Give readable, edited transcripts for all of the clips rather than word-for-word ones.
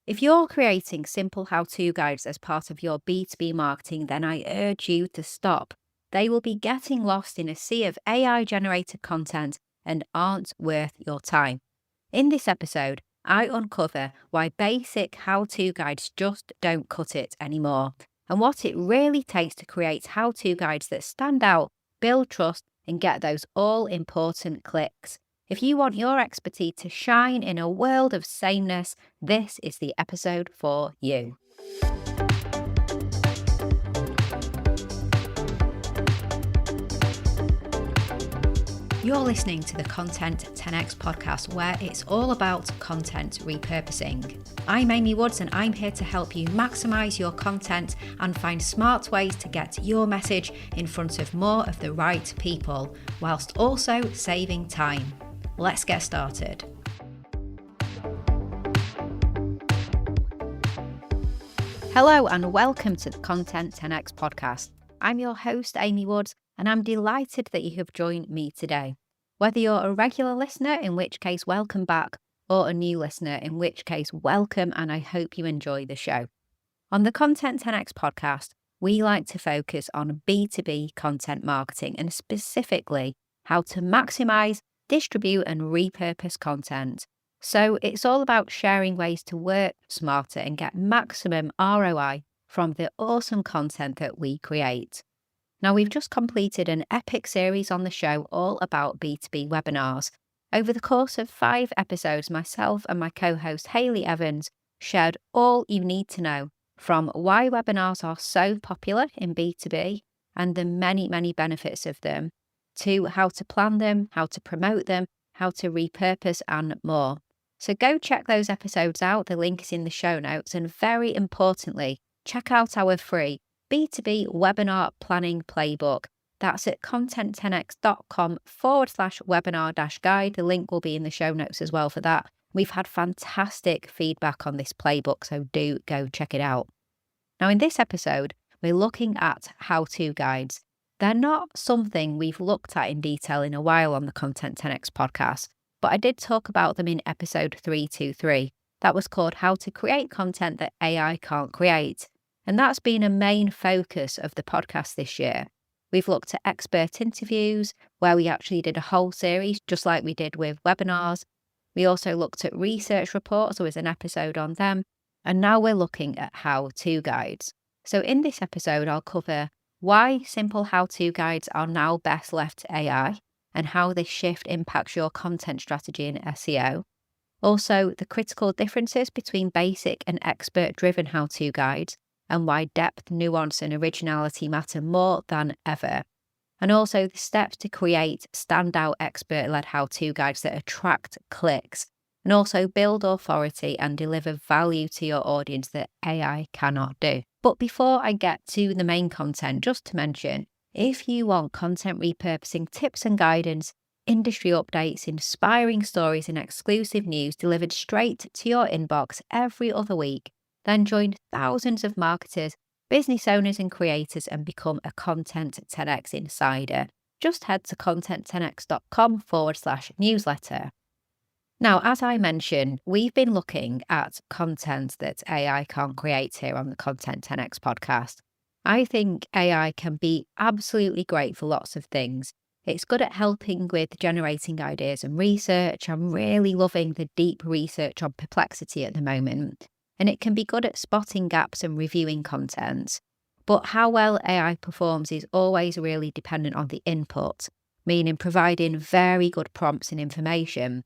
If you're creating simple how-to guides as part of your B2B marketing, then I urge you to stop. They will be getting lost in a sea of AI-generated content and aren't worth your time. In this episode, I uncover why basic how-to guides just don't cut it anymore, and what it really takes to create how-to guides that stand out, build trust, and get those all-important clicks. If you want your expertise to shine in a world of sameness, this is the episode for you. You're listening to the Content 10x podcast, where it's all about content repurposing. I'm Amy Woods, and I'm here to help you maximize your content and find smart ways to get your message in front of more of the right people, whilst also saving time. Let's get started. Hello and welcome to the Content 10x podcast. I'm your host, Amy Woods, and I'm delighted that you have joined me today. Whether you're a regular listener, in which case welcome back, or a new listener, in which case welcome, and I hope you enjoy the show. On the Content 10x podcast, we like to focus on B2B content marketing and specifically how to maximize, distribute and repurpose content. So it's all about sharing ways to work smarter and get maximum ROI from the awesome content that we create. Now, we've just completed an epic series on the show all about B2B webinars. Over the course of 5 episodes, myself and my co-host Hayley Evans shared all you need to know, from why webinars are so popular in B2B and the many, many benefits of them, to how to plan them, how to promote them, how to repurpose, and more. So go check those episodes out. The link is in the show notes. And very importantly, check out our free B2B webinar planning playbook. That's at content10x.com/webinar-guide. The link will be in the show notes as well for that. We've had fantastic feedback on this playbook, so do go check it out. Now, in this episode, we're looking at how-to guides. They're not something we've looked at in detail in a while on the Content 10x podcast, but I did talk about them in episode 323. That was called How to Create Content That AI Can't Create. And that's been a main focus of the podcast this year. We've looked at expert interviews, where we actually did a whole series, just like we did with webinars. We also looked at research reports. There was an episode on them. And now we're looking at how-to guides. So in this episode, I'll cover why simple how-to guides are now best left to AI and how this shift impacts your content strategy and SEO. Also, the critical differences between basic and expert-driven how-to guides and why depth, nuance and originality matter more than ever. And also the steps to create standout expert-led how-to guides that attract clicks and also build authority and deliver value to your audience that AI cannot do. But before I get to the main content, just to mention, if you want content repurposing tips and guidance, industry updates, inspiring stories and exclusive news delivered straight to your inbox every other week, then join thousands of marketers, business owners and creators and become a Content 10x insider. Just head to content10x.com/newsletter. Now, as I mentioned, we've been looking at content that AI can't create here on the Content 10x podcast. I think AI can be absolutely great for lots of things. It's good at helping with generating ideas and research. I'm really loving the deep research on Perplexity at the moment. And it can be good at spotting gaps and reviewing content. But how well AI performs is always really dependent on the input, meaning providing very good prompts and information.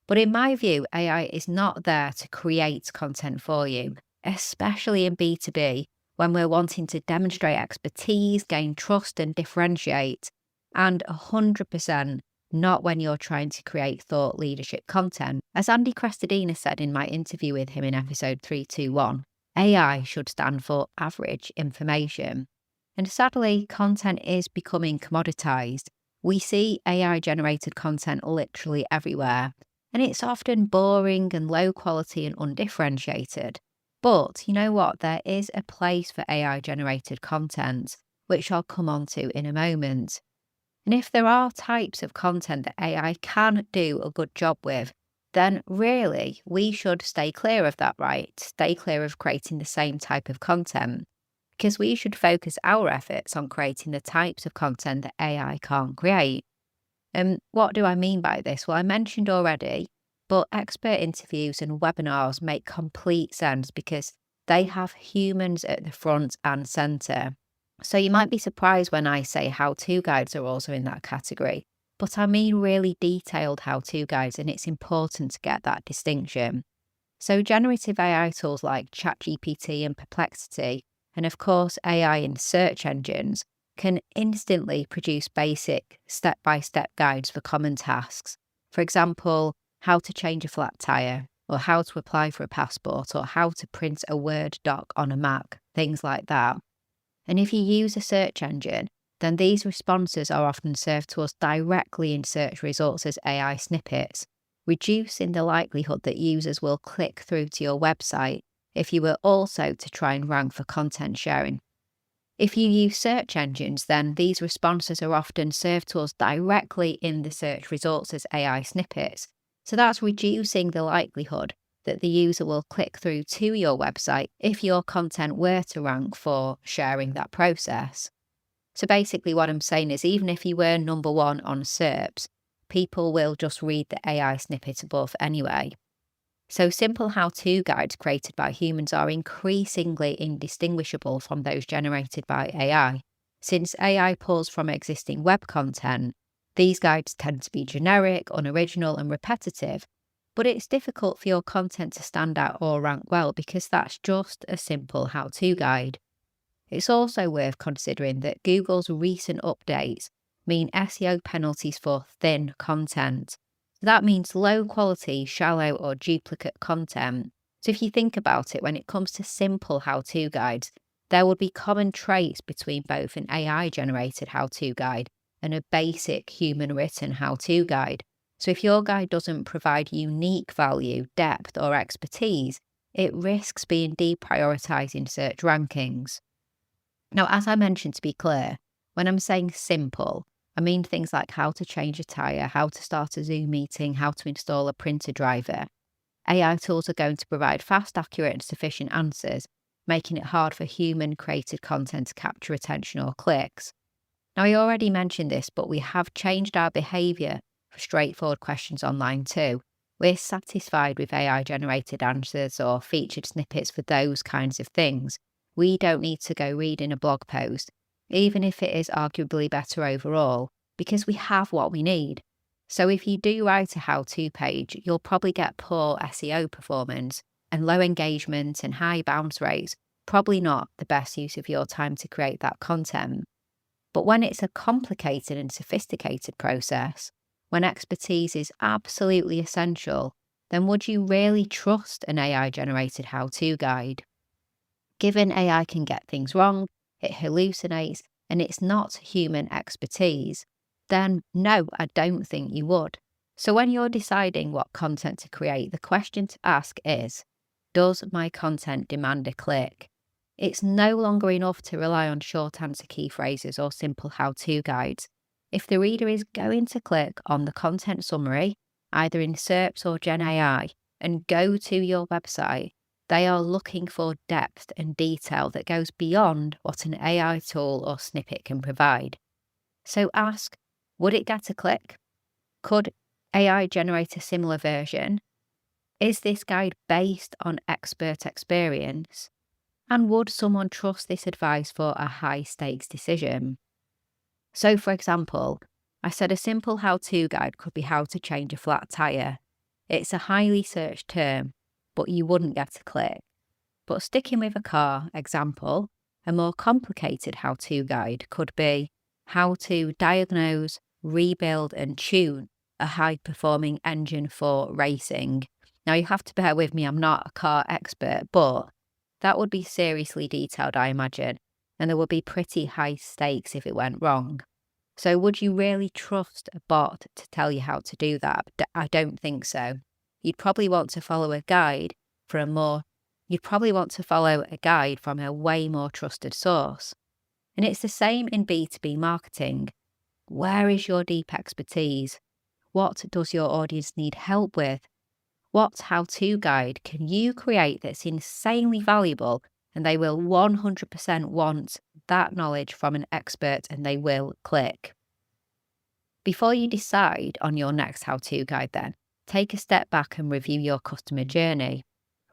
But in my view, AI is not there to create content for you, especially in B2B, when we're wanting to demonstrate expertise, gain trust and differentiate, and 100% not when you're trying to create thought leadership content. As Andy Crestodina said in my interview with him in episode 321, AI should stand for average information. And sadly, content is becoming commoditized. We see AI-generated content literally everywhere, and it's often boring and low quality and undifferentiated. But you know what? There is a place for AI-generated content, which I'll come on to in a moment. And if there are types of content that AI can do a good job with, then really we should stay clear of that, right? Stay clear of creating the same type of content because we should focus our efforts on creating the types of content that AI can't create. And what do I mean by this? Well, I mentioned already, but expert interviews and webinars make complete sense because they have humans at the front and center. So you might be surprised when I say how-to guides are also in that category, but I mean really detailed how-to guides, and it's important to get that distinction. So generative AI tools like ChatGPT and Perplexity, and of course AI in search engines, can instantly produce basic step-by-step guides for common tasks. For example, how to change a flat tire, or how to apply for a passport, or how to print a Word doc on a Mac, things like that. And if you use a search engine, then these responses are often served to us directly in search results as AI snippets, reducing the likelihood that users will click through to your website if you were also to try and rank for content sharing. If you use search engines, then these responses are often served to us directly in the search results as AI snippets. So that's reducing the likelihood that the user will click through to your website if your content were to rank for sharing that process. So basically what I'm saying is even if you were number one on SERPs, people will just read the AI snippet above anyway. So simple how-to guides created by humans are increasingly indistinguishable from those generated by AI. Since AI pulls from existing web content, these guides tend to be generic, unoriginal, and repetitive, but it's difficult for your content to stand out or rank well because that's just a simple how-to guide. It's also worth considering that Google's recent updates mean SEO penalties for thin content. That means low quality, shallow, or duplicate content. So if you think about it, when it comes to simple how-to guides, there would be common traits between both an AI-generated how-to guide and a basic human-written how-to guide. So if your guide doesn't provide unique value, depth, or expertise, it risks being deprioritized in search rankings. Now, as I mentioned, to be clear, when I'm saying simple, I mean things like how to change a tyre, how to start a Zoom meeting, how to install a printer driver. AI tools are going to provide fast, accurate, and sufficient answers, making it hard for human-created content to capture attention or clicks. Now, I already mentioned this, but we have changed our behaviour for straightforward questions online too. We're satisfied with AI-generated answers or featured snippets for those kinds of things. We don't need to go reading a blog post, even if it is arguably better overall, because we have what we need. So if you do write a how-to page, you'll probably get poor SEO performance and low engagement and high bounce rates, probably not the best use of your time to create that content. But when it's a complicated and sophisticated process, when expertise is absolutely essential, then would you really trust an AI-generated how-to guide? Given AI can get things wrong, it hallucinates, and it's not human expertise, then no, I don't think you would. So when you're deciding what content to create, the question to ask is, does my content demand a click? It's no longer enough to rely on short answer key phrases or simple how-to guides. If the reader is going to click on the content summary, either in SERPs or Gen AI, and go to your website, they are looking for depth and detail that goes beyond what an AI tool or snippet can provide. So ask, would it get a click? Could AI generate a similar version? Is this guide based on expert experience? And would someone trust this advice for a high-stakes decision? So, for example, I said a simple how-to guide could be how to change a flat tyre. It's a highly searched term, but you wouldn't get a click. But sticking with a car example, a more complicated how-to guide could be how to diagnose, rebuild and tune a high-performing engine for racing. Now you have to bear with me, I'm not a car expert, but that would be seriously detailed, I imagine, and there would be pretty high stakes if it went wrong. So would you really trust a bot to tell you how to do that? I don't think so. You'd probably want to follow a guide from a way more trusted source. And it's the same in B2B marketing. Where is your deep expertise? What does your audience need help with? What how-to guide can you create that's insanely valuable and they will 100% want that knowledge from an expert and they will click? Before you decide on your next how-to guide then, take a step back and review your customer journey.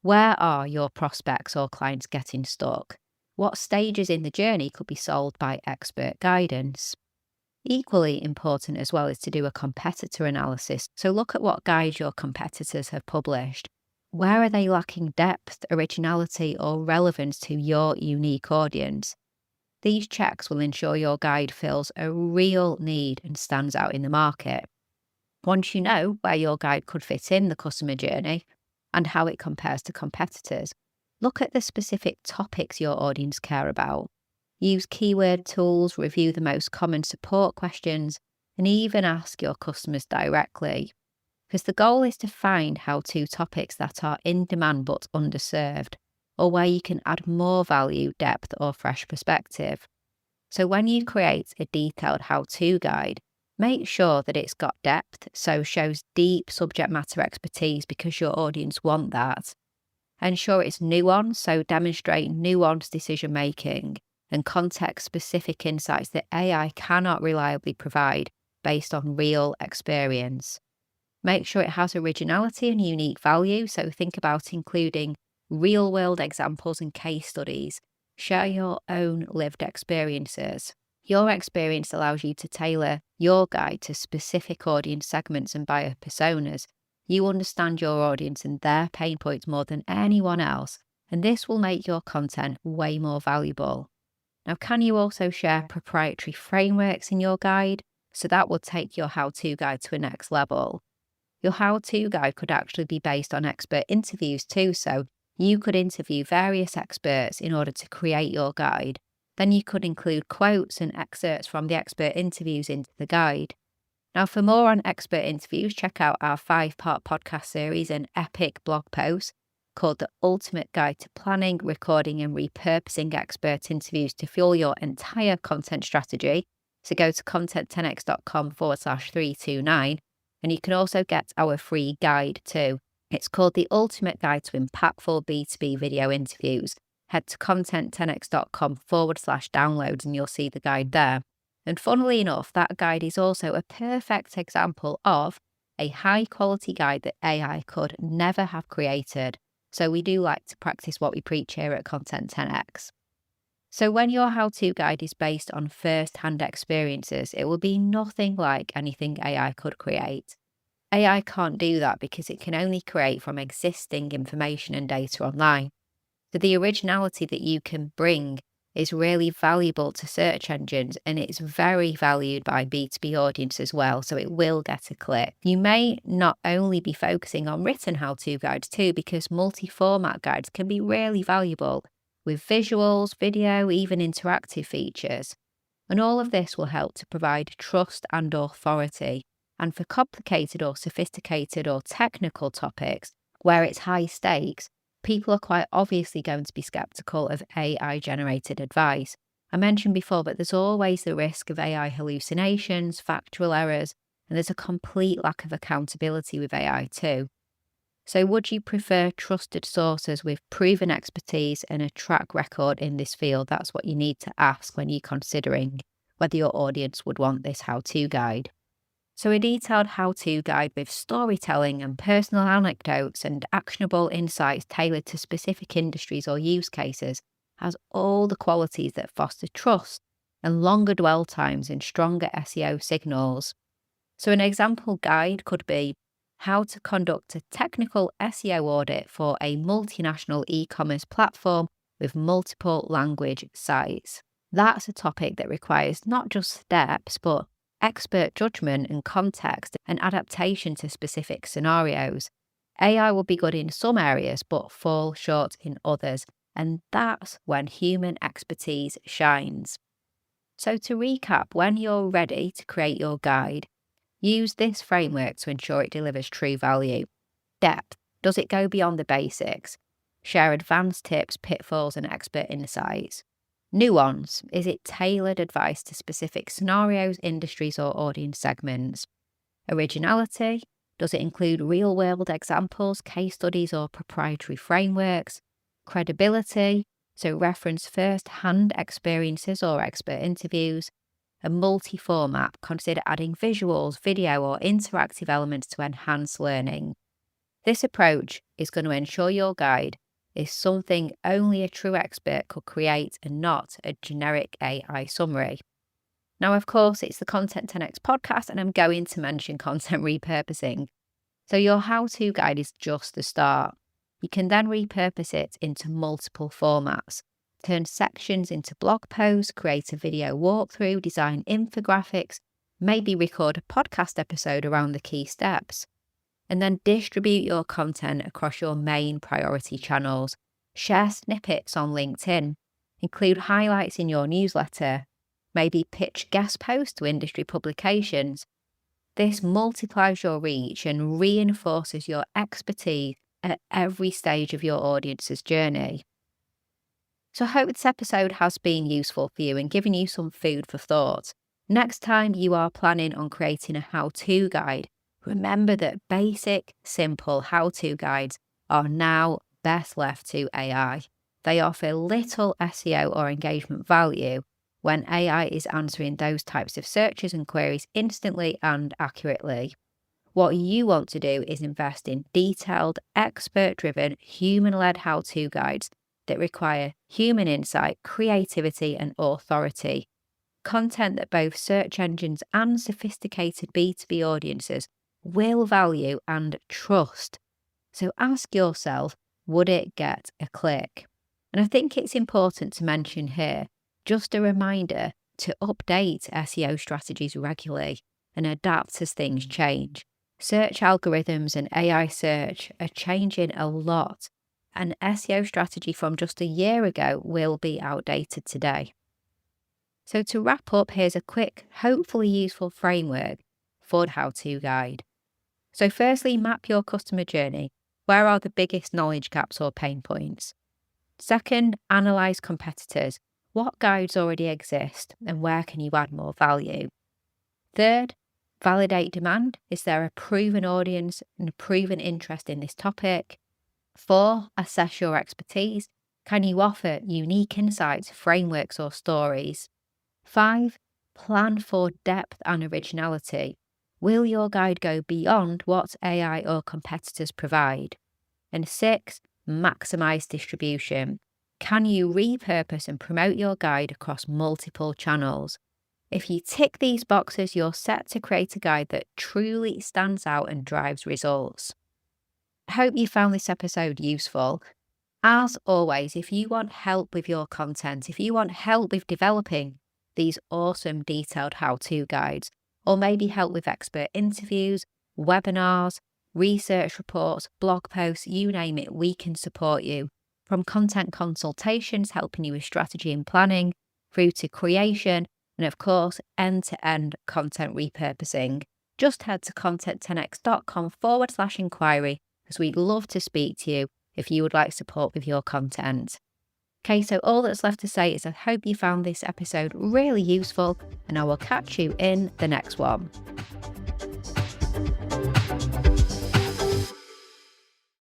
Where are your prospects or clients getting stuck? What stages in the journey could be solved by expert guidance? Equally important as well is to do a competitor analysis. So look at what guides your competitors have published. Where are they lacking depth, originality, or relevance to your unique audience? These checks will ensure your guide fills a real need and stands out in the market. Once you know where your guide could fit in the customer journey and how it compares to competitors, look at the specific topics your audience care about. Use keyword tools, review the most common support questions, and even ask your customers directly. Because the goal is to find how-to topics that are in demand but underserved, or where you can add more value, depth, or fresh perspective. So when you create a detailed how-to guide, make sure that it's got depth, so shows deep subject matter expertise because your audience want that. Ensure it's nuanced, so demonstrate nuanced decision making and context-specific insights that AI cannot reliably provide based on real experience. Make sure it has originality and unique value, so think about including real-world examples and case studies. Share your own lived experiences. Your experience allows you to tailor your guide to specific audience segments and buyer personas. You understand your audience and their pain points more than anyone else, and this will make your content way more valuable. Now, can you also share proprietary frameworks in your guide? So that will take your how-to guide to a next level. Your how-to guide could actually be based on expert interviews too, so you could interview various experts in order to create your guide. Then you could include quotes and excerpts from the expert interviews into the guide. Now, for more on expert interviews, check out our 5-part podcast series and epic blog post called The Ultimate Guide to Planning, Recording and Repurposing Expert Interviews to Fuel Your Entire Content Strategy. So go to content10x.com/329 and you can also get our free guide too. It's called The Ultimate Guide to Impactful B2B Video Interviews. Head to content10x.com/downloads and you'll see the guide there. And funnily enough, that guide is also a perfect example of a high quality guide that AI could never have created. So we do like to practice what we preach here at Content 10x. So when your how-to guide is based on first-hand experiences, it will be nothing like anything AI could create. AI can't do that because it can only create from existing information and data online. So the originality that you can bring is really valuable to search engines and it's very valued by B2B audience as well, so it will get a click. You may not only be focusing on written how-to guides too, because multi-format guides can be really valuable with visuals, video, even interactive features. And all of this will help to provide trust and authority. And for complicated or sophisticated or technical topics where it's high stakes, people are quite obviously going to be skeptical of AI-generated advice. I mentioned before, but there's always the risk of AI hallucinations, factual errors, and there's a complete lack of accountability with AI too. So would you prefer trusted sources with proven expertise and a track record in this field? That's what you need to ask when you're considering whether your audience would want this how-to guide. So a detailed how-to guide with storytelling and personal anecdotes and actionable insights tailored to specific industries or use cases has all the qualities that foster trust and longer dwell times and stronger SEO signals. So an example guide could be how to conduct a technical SEO audit for a multinational e-commerce platform with multiple language sites. That's a topic that requires not just steps, but expert judgment and context and adaptation to specific scenarios. AI will be good in some areas but fall short in others, and that's when human expertise shines. So to recap, when you're ready to create your guide, use this framework to ensure it delivers true value. Depth. Does it go beyond the basics? Share advanced tips, pitfalls, and expert insights. Nuance. Is it tailored advice to specific scenarios, industries, or audience segments? Originality. Does it include real-world examples, case studies, or proprietary frameworks? Credibility, so reference first-hand experiences or expert interviews. A multi-format, consider adding visuals, video, or interactive elements to enhance learning. This approach is going to ensure your guide is something only a true expert could create and not a generic AI summary. Now, of course, it's the Content 10x podcast, and I'm going to mention content repurposing. So your how-to guide is just the start. You can then repurpose it into multiple formats, turn sections into blog posts, create a video walkthrough, design infographics, maybe record a podcast episode around the key steps, and then distribute your content across your main priority channels. Share snippets on LinkedIn, include highlights in your newsletter, maybe pitch guest posts to industry publications. This multiplies your reach and reinforces your expertise at every stage of your audience's journey. So I hope this episode has been useful for you and given you some food for thought. Next time you are planning on creating a how-to guide, remember that basic, simple how-to guides are now best left to AI. They offer little SEO or engagement value when AI is answering those types of searches and queries instantly and accurately. What you want to do is invest in detailed, expert-driven, human-led how-to guides that require human insight, creativity, and authority. Content that both search engines and sophisticated B2B audiences will value and trust. So ask yourself, would it get a click? And I think it's important to mention here, just a reminder to update SEO strategies regularly and adapt as things change. Search algorithms and AI search are changing a lot. An SEO strategy from just a year ago will be outdated today. So to wrap up, here's a quick, hopefully useful framework for the how-to guide. So firstly, map your customer journey. Where are the biggest knowledge gaps or pain points? Second, analyze competitors. What guides already exist and where can you add more value? Third, validate demand. Is there a proven audience and a proven interest in this topic? 4, assess your expertise. Can you offer unique insights, frameworks, or stories? 5, plan for depth and originality. Will your guide go beyond what AI or competitors provide? And 6, maximize distribution. Can you repurpose and promote your guide across multiple channels? If you tick these boxes, you're set to create a guide that truly stands out and drives results. I hope you found this episode useful. As always, if you want help with your content, if you want help with developing these awesome detailed how-to guides, or maybe help with expert interviews, webinars, research reports, blog posts, you name it, we can support you. From content consultations, helping you with strategy and planning, through to creation, and of course, end-to-end content repurposing. Just head to content10x.com/inquiry, as we'd love to speak to you if you would like support with your content. Okay, so all that's left to say is I hope you found this episode really useful, and I will catch you in the next one.